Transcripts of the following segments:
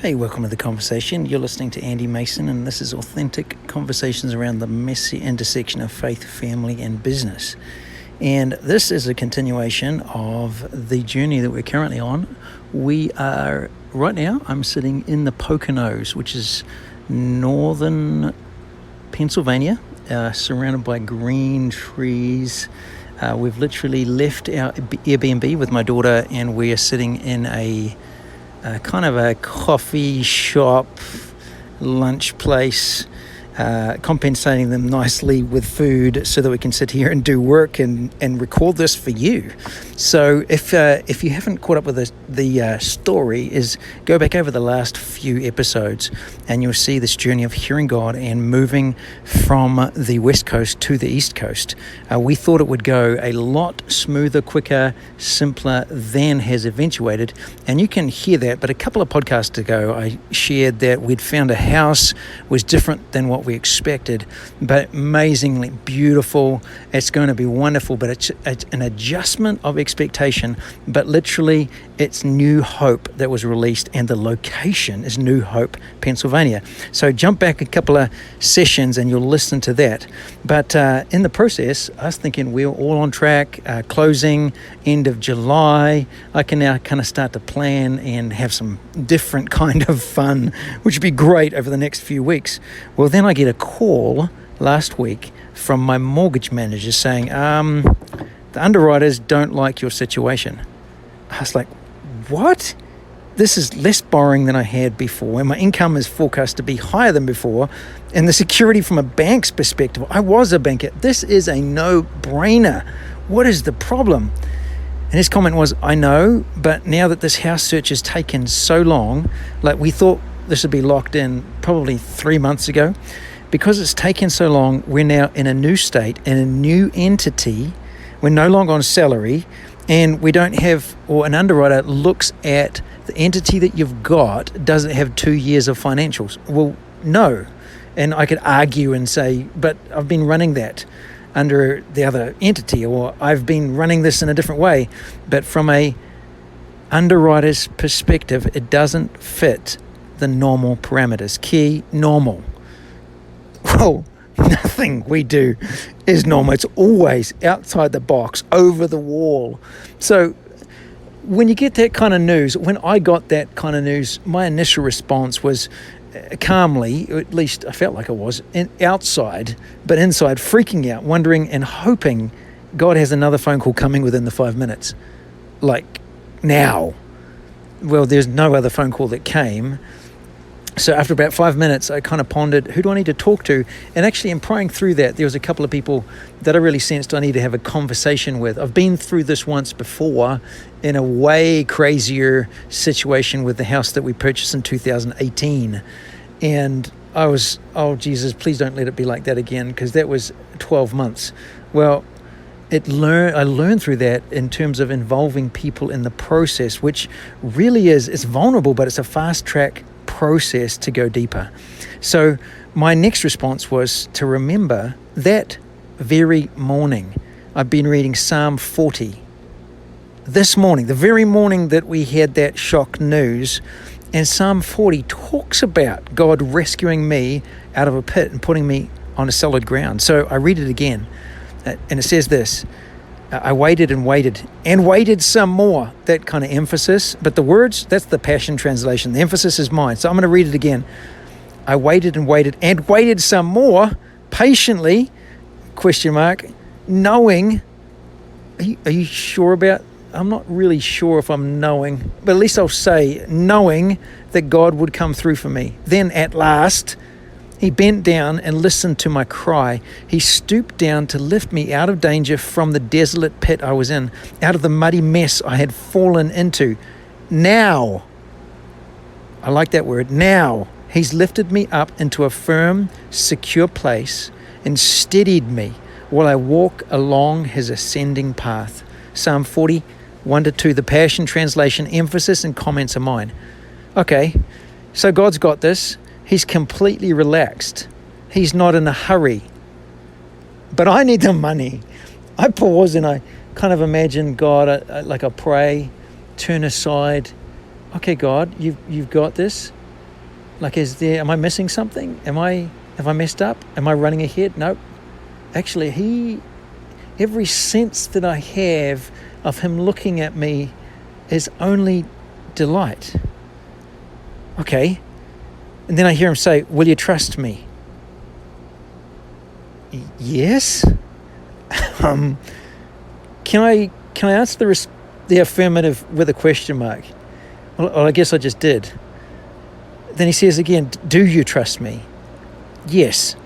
Hey, welcome to the conversation. You're listening to Andy Mason, and this is authentic conversations around the messy intersection of faith, family, and business. And this is a continuation of the journey that we're currently on. We are, right now, I'm sitting in the Poconos, which is northern Pennsylvania, surrounded by green trees. We've literally left our Airbnb with my daughter, and we are sitting in a kind of a coffee shop, lunch place, compensating them nicely with food so that we can sit here and do work and record this for you. So if you haven't caught up with the story, is go back over the last few episodes and you'll see this journey of hearing God and moving from the West Coast to the East Coast. We thought it would go a lot smoother, quicker, simpler than has eventuated. And you can hear that, but a couple of podcasts ago, I shared that we'd found a house was different than what we expected, but amazingly beautiful. It's going to be wonderful, but it's an adjustment of expectation, but literally it's New Hope that was released, and the location is New Hope, Pennsylvania. So jump back a couple of sessions and you'll listen to that. But in the process, I was thinking we're all on track, closing end of July. I can now kind of start to plan and have some different kind of fun, which would be great over the next few weeks. Well, then I get a call last week from my mortgage manager saying, the underwriters don't like your situation. I was like, what? This is less borrowing than I had before, and my income is forecast to be higher than before, and the security from a bank's perspective, I was a banker. This is a no-brainer. What is the problem? And his comment was, I know, but now that this house search has taken so long, like we thought this would be locked in probably 3 months ago, because it's taken so long, we're now in a new state, in a new entity. We're no longer on salary, and we don't have, or an underwriter looks at the entity that you've got, doesn't have 2 years of financials. Well, no. And I could argue and say, but I've been running that under the other entity, or I've been running this in a different way. But from a underwriter's perspective, it doesn't fit the normal parameters. Key, normal. Well, nothing we do is normal. It's always outside the box, over the wall. So when you get that kind of news, when I got that kind of news, my initial response was calmly, or at least I felt like I was, outside, but inside, freaking out, wondering and hoping God has another phone call coming within the 5 minutes. Like, now. Well, there's no other phone call that came. So after about 5 minutes, I kind of pondered, who do I need to talk to? And actually, in praying through that, there was a couple of people that I really sensed I need to have a conversation with. I've been through this once before in a way crazier situation with the house that we purchased in 2018. And I was, oh, Jesus, please don't let it be like that again, because that was 12 months. Well, I learned through that in terms of involving people in the process, which really it's vulnerable, but it's a fast track process to go deeper. So my next response was to remember that very morning, I've been reading Psalm 40. This morning, the very morning that we had that shock news, and Psalm 40 talks about God rescuing me out of a pit and putting me on a solid ground. So I read it again, and it says this, I waited and waited some more, that kind of emphasis. But the words, that's the Passion Translation. The emphasis is mine. So I'm going to read it again. I waited and waited some more, patiently, knowing. Are you sure about? I'm not really sure if I'm knowing, but at least I'll say knowing that God would come through for me. Then at last, he bent down and listened to my cry. He stooped down to lift me out of danger from the desolate pit I was in, out of the muddy mess I had fallen into. Now, I like that word, now, he's lifted me up into a firm, secure place and steadied me while I walk along his ascending path. Psalm 40, 1-2, the Passion Translation, emphasis and comments are mine. Okay, so God's got this. He's completely relaxed. He's not in a hurry. But I need the money. I pause and I kind of imagine God, like I pray, turn aside. Okay, God, you've got this. Like, am I missing something? Have I messed up? Am I running ahead? Nope. Actually, every sense that I have of him looking at me is only delight. Okay. And then I hear him say, will you trust me? Yes. Can I answer the affirmative with a question mark? Well, I guess I just did. Then he says again, do you trust me? Yes.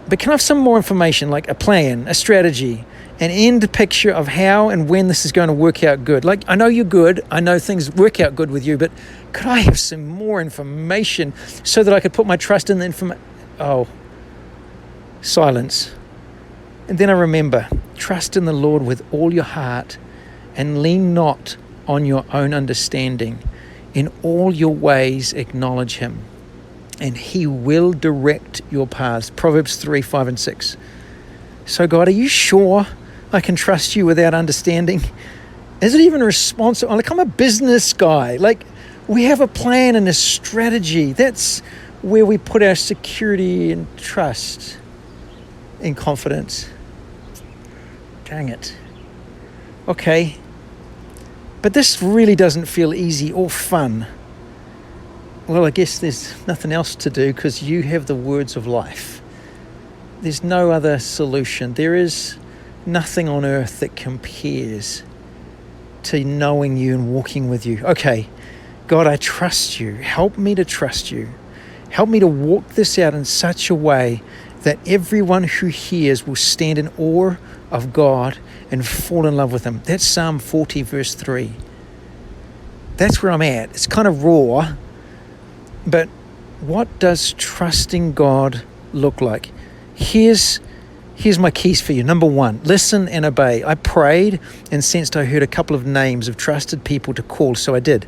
But can I have some more information, like a plan, a strategy, an end picture of how and when this is going to work out good? Like, I know you're good. I know things work out good with you, but could I have some more information so that I could put my trust in the information? Oh, silence. And then I remember, trust in the Lord with all your heart and lean not on your own understanding. In all your ways acknowledge him, and he will direct your paths. Proverbs 3, 5, and 6. So God, are you sure I can trust you without understanding? Is it even responsible? Like, I'm a business guy. Like, we have a plan and a strategy. That's where we put our security and trust and confidence. Dang it. Okay. But this really doesn't feel easy or fun. Well, I guess there's nothing else to do because you have the words of life. There's no other solution. There is nothing on earth that compares to knowing you and walking with you. Okay, God, I trust you. Help me to trust you. Help me to walk this out in such a way that everyone who hears will stand in awe of God and fall in love with him. That's Psalm 40, verse 3. That's where I'm at. It's kind of raw, but what does trusting God look like? Here's my keys for you. Number 1, listen and obey. I prayed and sensed I heard a couple of names of trusted people to call, so I did.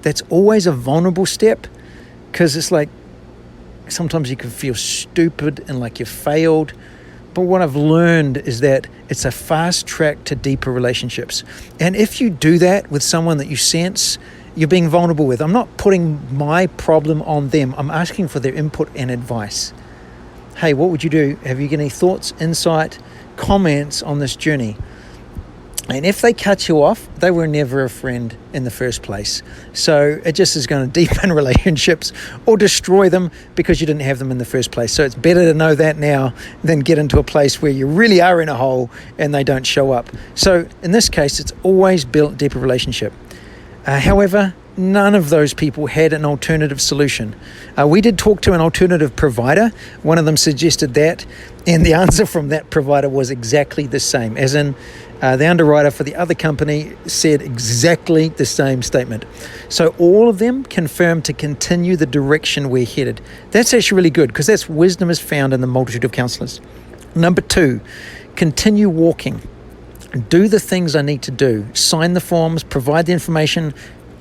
That's always a vulnerable step because it's like sometimes you can feel stupid and like you failed. But what I've learned is that it's a fast track to deeper relationships. And if you do that with someone that you sense you're being vulnerable with, I'm not putting my problem on them. I'm asking for their input and advice. Hey, what would you do? Have you got any thoughts, insight, comments on this journey? And if they cut you off, they were never a friend in the first place. So it just is going to deepen relationships or destroy them because you didn't have them in the first place. So it's better to know that now than get into a place where you really are in a hole and they don't show up. So in this case, it's always built deeper relationship. However, none of those people had an alternative solution. We did talk to an alternative provider. One of them suggested that, and the answer from that provider was exactly the same, as in the underwriter for the other company said exactly the same statement. So all of them confirmed to continue the direction we're headed. That's actually really good because that's wisdom is found in the multitude of counselors. Number 2, continue walking. Do the things I need to do. Sign the forms, provide the information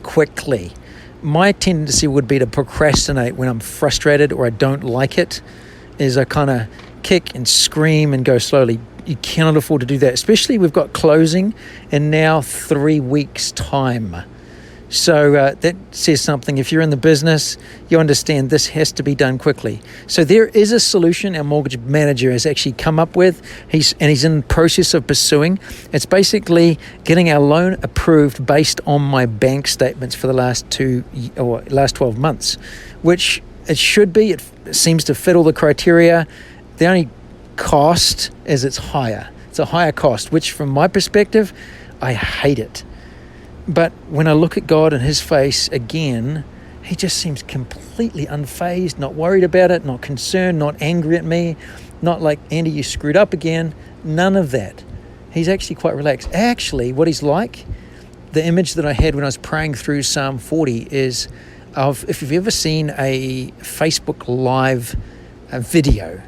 quickly. My tendency would be to procrastinate when I'm frustrated or I don't like it, is I kind of kick and scream and go slowly. You cannot afford to do that, especially we've got closing in now 3 weeks' time. So that says something. If you're in the business, you understand this has to be done quickly. So there is a solution our mortgage manager has actually come up with. He's in the process of pursuing. It's basically getting our loan approved based on my bank statements for the last 12 months, which it should be. It seems to fit all the criteria. The only cost is it's higher. It's a higher cost, which from my perspective, I hate it. But when I look at God and his face again, he just seems completely unfazed, not worried about it, not concerned, not angry at me, not like, Andy, you screwed up again. None of that. He's actually quite relaxed. Actually, what he's like, the image that I had when I was praying through Psalm 40 is of, if you've ever seen a Facebook Live video,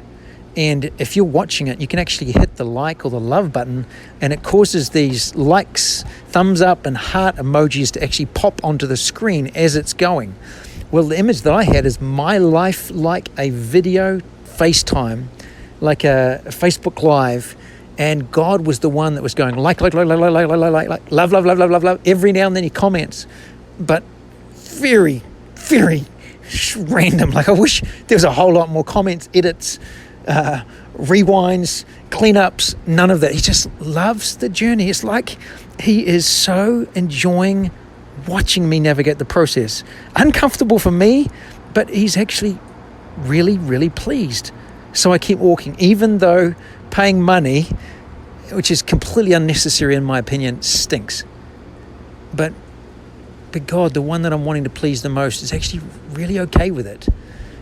and if you're watching it, you can actually hit the like or the love button, and it causes these likes, thumbs up, and heart emojis to actually pop onto the screen as it's going. Well, the image that I had is my life like a video FaceTime, like a Facebook Live, and God was the one that was going like, love, every now and then he comments, but very, very random. Like, I wish there was a whole lot more comments, edits, rewinds, cleanups, none of that. He just loves the journey. It's like he is so enjoying watching me navigate the process. Uncomfortable for me, but he's actually really, really pleased. So I keep walking, even though paying money, which is completely unnecessary in my opinion, stinks. But God, the one that I'm wanting to please the most, is actually really okay with it.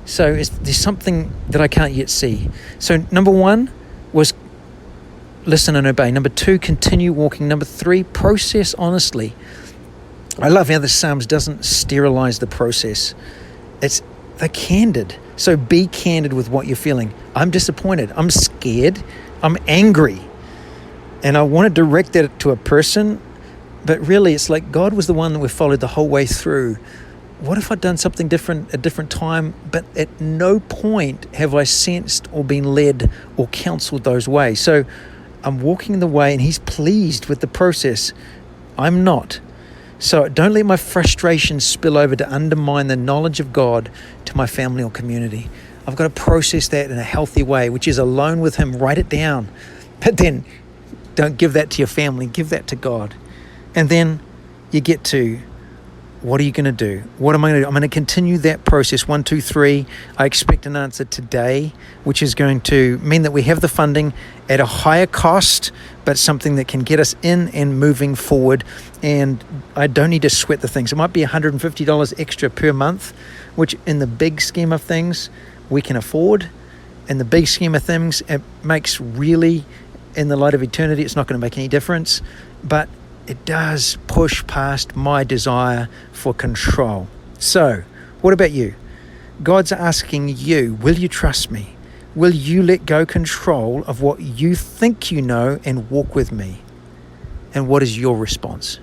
So there's something that I can't yet see. So number 1 was listen and obey. Number 2, continue walking. Number 3, process honestly. I love how the Psalms doesn't sterilize the process. They're candid. So be candid with what you're feeling. I'm disappointed. I'm scared. I'm angry. And I want to direct that to a person, but really it's like God was the one that we followed the whole way through. What if I'd done something different at a different time, but at no point have I sensed or been led or counseled those ways? So I'm walking the way and he's pleased with the process. I'm not. So don't let my frustration spill over to undermine the knowledge of God to my family or community. I've got to process that in a healthy way, which is alone with him. Write it down. But then don't give that to your family. Give that to God. And then you get to, what are you going to do? What am I going to do? I'm going to continue that process. 1, 2, 3. I expect an answer today, which is going to mean that we have the funding at a higher cost, but something that can get us in and moving forward. And I don't need to sweat the things. It might be $150 extra per month, which in the big scheme of things, we can afford. In the big scheme of things, it makes really, in the light of eternity, it's not going to make any difference. But it does push past my desire for control. So, what about you? God's asking you, will you trust me? Will you let go control of what you think you know and walk with me? And what is your response?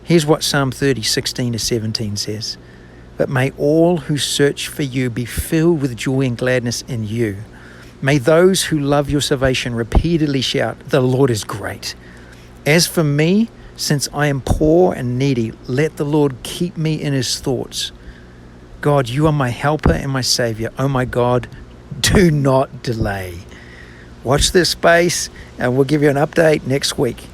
Here's what Psalm 30, 16-17 says. But may all who search for you be filled with joy and gladness in you. May those who love your salvation repeatedly shout, the Lord is great. As for me, since I am poor and needy, let the Lord keep me in his thoughts. God, you are my helper and my savior. Oh my God, do not delay. Watch this space and we'll give you an update next week.